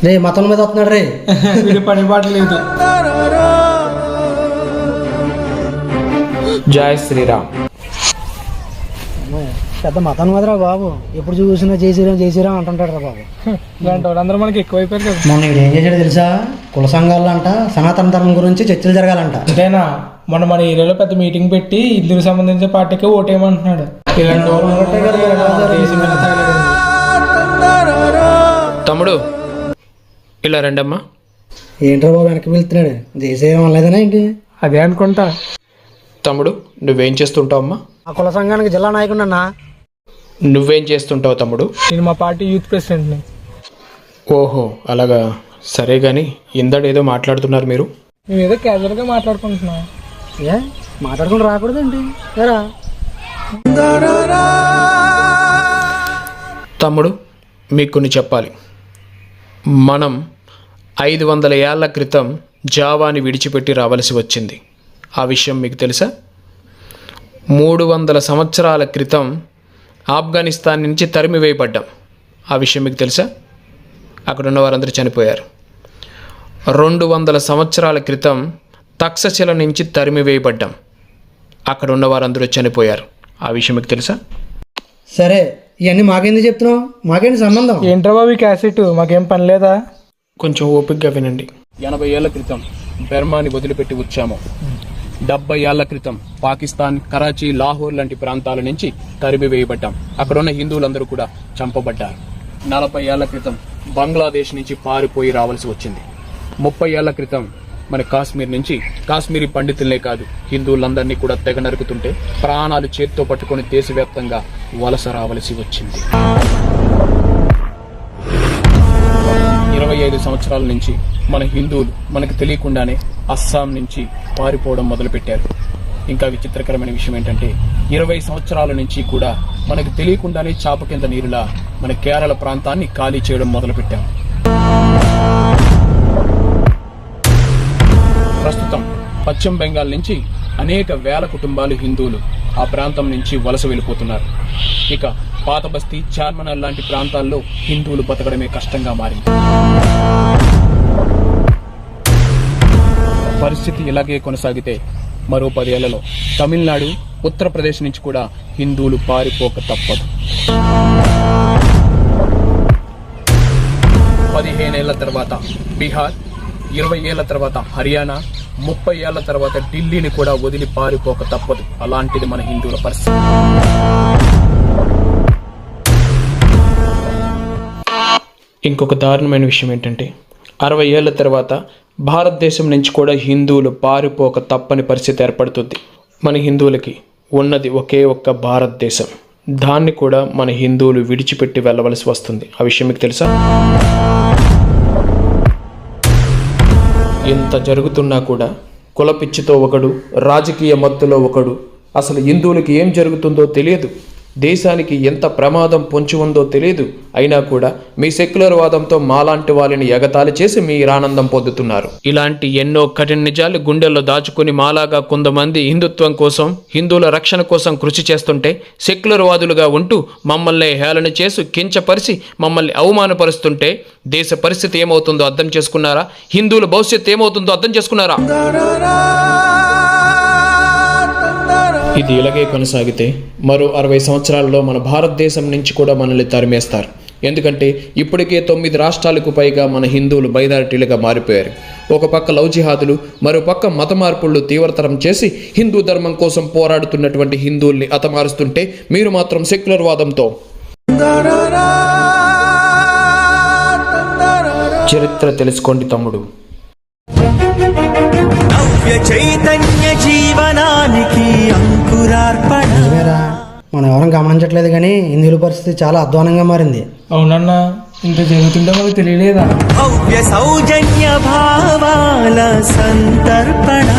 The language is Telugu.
రే మతం మీద వస్తున్నాడు రే. వీడి పని పాట లేదు. జై శ్రీరామ్. పెద్ద మతం మీదరా బాబు, ఎప్పుడు చూసినా జై శ్రీరామ్ అంటుంటాడు రా బాబు. ఇలాంటి వాళ్ళందరూ మనకి ఎక్కువైపోయారు కదా. మొన్న ఏం చేశాడు తెలుసా? కుల సంఘాలంట సనాతన ధర్మం గురించి చర్చలు జరగాలంట. అంతేనా? మొన్న మన ఏరియాలో పెద్ద మీటింగ్ పెట్టి హిందువులకు సంబంధించిన పార్టీకి ఓటేయమంటున్నాడు. ఇలాంటి వాళ్ళు ఉన్నట్టే కదా దేశం మీద తగలడింది. తమ్ముడు ఇలా రండమ్మా. ఏంట్రా బాబు వెనక్కి వెళ్తున్నాడు? జై శ్రీరామ్ అనలేదనా ఏంటి? అదే అనుకుంటా. తమ్ముడు నువ్వేం చేస్తుంటావు అమ్మా? ఆ కుల సంఘానికి జిల్లా నాయకుడు అన్నా. నువ్వేం చేస్తుంటావు తమ్ముడు? నేను మా పార్టీ యూత్ ప్రెసిడెంట్ని. ఓహో అలాగా, సరే కానీ ఇందడు ఏదో మాట్లాడుతున్నారు మీరు. మేము ఏదో క్యాజువల్గా మాట్లాడుకుంటున్నాం. ఏ మాట్లాడుకుంటూ రాకూడదండి ఎరా? తమ్ముడు మీకు కొన్ని చెప్పాలి. మనం 500 ఏళ్ల క్రితం జావాని విడిచిపెట్టి రావలసి వచ్చింది. ఆ విషయం మీకు తెలుసా? 300 సంవత్సరాల క్రితం ఆఫ్ఘనిస్తాన్ నుంచి తరిమివేయబడ్డాం. ఆ విషయం మీకు తెలుసా? అక్కడ ఉన్న వారందరూ చనిపోయారు. 200 సంవత్సరాల క్రితం తక్షశిల నుంచి తరిమివేయబడ్డాం. అక్కడ ఉన్న వారందరూ చనిపోయారు. ఆ విషయం మీకు తెలుసా? సరే ఇవన్నీ మాకేందుకు చెప్తున్నావు? మాకేంటి సంబంధం? ఏంట్రా బాబు ఈ క్యాసెట్? మాకేం పని లేదా? కొంచెం ఓపికగా వినండి. 80 ఏళ్ల క్రితం బర్మాని వదిలిపెట్టి వచ్చాము. 70 ఏళ్ల క్రితం పాకిస్తాన్, కరాచీ, లాహోర్ లాంటి ప్రాంతాల నుంచి తరిమివేయబడ్డాం. అక్కడున్న హిందువులందరూ కూడా చంపబడ్డారు. 40 ఏళ్ల క్రితం బంగ్లాదేశ్ నుంచి పారిపోయి రావాల్సి వచ్చింది. 30 ఏళ్ల క్రితం మన కాశ్మీర్ నుంచి కాశ్మీరీ పండితులనే కాదు హిందువులందరినీ కూడా తెగ నరుకుతుంటే ప్రాణాలు చేత్తో పట్టుకొని దేశవ్యాప్తంగా వలస రావలసి వచ్చింది. 25 సంవత్సరాల నుంచి మన హిందువులు మనకు తెలియకుండానే అస్సాం నుంచి పారిపోవడం మొదలుపెట్టారు. ఇంకా విచిత్రకరమైన విషయం ఏంటంటే 20 సంవత్సరాల నుంచి కూడా మనకు తెలియకుండానే చాప కింద నీరులా మన కేరళ ప్రాంతాన్ని ఖాళీ చేయడం మొదలుపెట్టాం. ప్రస్తుతం పశ్చిమ బెంగాల్ నుంచి అనేక వేల కుటుంబాలు హిందువులు ఆ ప్రాంతం నుంచి వలస వెళ్ళిపోతున్నారు. ఇక పాత బస్తీ, చార్మనార్ లాంటి ప్రాంతాల్లో హిందువులు బతకడమే కష్టంగా మారింది. పరిస్థితి ఇలాగే కొనసాగితే మరో 10 ఏళ్లలో తమిళనాడు, ఉత్తరప్రదేశ్ నుంచి కూడా హిందువులు పారిపోక తప్పదు. 15 ఏళ్ల తర్వాత బీహార్, 20 ఏళ్ల తర్వాత హర్యానా, 30 ఏళ్ల తర్వాత ఢిల్లీని కూడా వదిలి పారిపోక తప్పదు. అలాంటిది మన హిందువుల పరిస్థితి. ఇంకొక దారుణమైన విషయం ఏంటంటే 60 ఏళ్ల తర్వాత భారతదేశం నుంచి కూడా హిందువులు పారిపోక తప్పని పరిస్థితి ఏర్పడుతుంది. మన హిందువులకి ఉన్నది ఒకే ఒక్క భారతదేశం. దాన్ని కూడా మన హిందువులు విడిచిపెట్టి వెళ్ళవలసి వస్తుంది. ఆ విషయం మీకు తెలుసా? ఇంత జరుగుతున్నా కూడా కులపిచ్చితో ఒకడు, రాజకీయ మత్తులో ఒకడు, అసలు హిందువులకి ఏం జరుగుతుందో తెలియదు, దేశానికి ఎంత ప్రమాదం పొంచి ఉందో తెలియదు. అయినా కూడా మీ సెక్యులర్ వాదంతో మాలాంటి వాళ్ళని ఎగతాళి చేసి మీరు ఆనందం పొందుతున్నారు. ఇలాంటి ఎన్నో కఠిన నిజాలు గుండెల్లో దాచుకుని మాలాగా కొంతమంది హిందుత్వం కోసం, హిందువుల రక్షణ కోసం కృషి చేస్తుంటే సెక్యులర్ వాదులుగా ఉంటూ మమ్మల్ని హేళన చేసి కించపరిచి మమ్మల్ని అవమానపరుస్తుంటే దేశ పరిస్థితి ఏమవుతుందో అర్థం చేసుకున్నారా? హిందువుల భవిష్యత్తు ఏమవుతుందో అర్థం చేసుకున్నారా? ఇది ఇలాగే కొనసాగితే మరో 60 సంవత్సరాల్లో మన భారతదేశం నుంచి కూడా మనల్ని తరిమేస్తారు. ఎందుకంటే ఇప్పటికే 9 రాష్ట్రాలకు పైగా మన హిందువులు మైనారిటీలుగా మారిపోయారు. ఒక పక్క లవ్ జిహాదులు, మరో పక్క మత మార్పులు తీవ్రతరం చేసి హిందూ ధర్మం కోసం పోరాడుతున్నటువంటి హిందువుల్ని హతమారుస్తుంటే మీరు మాత్రం సెక్యులర్ వాదంతో చరిత్ర తెలుసుకోండి తమ్ముడు. చైతన్య జీవనానికి అంకురార్పణ. మనం ఎవరం గమనించట్లేదు కానీ హిందువుల పరిస్థితి చాలా అధ్వానంగా మారింది. అవునన్నా, ఇంత జరుగుతుంటే మనకు తెలియలేదా? భవ్య సౌజన్య భావాల సంతర్పణ.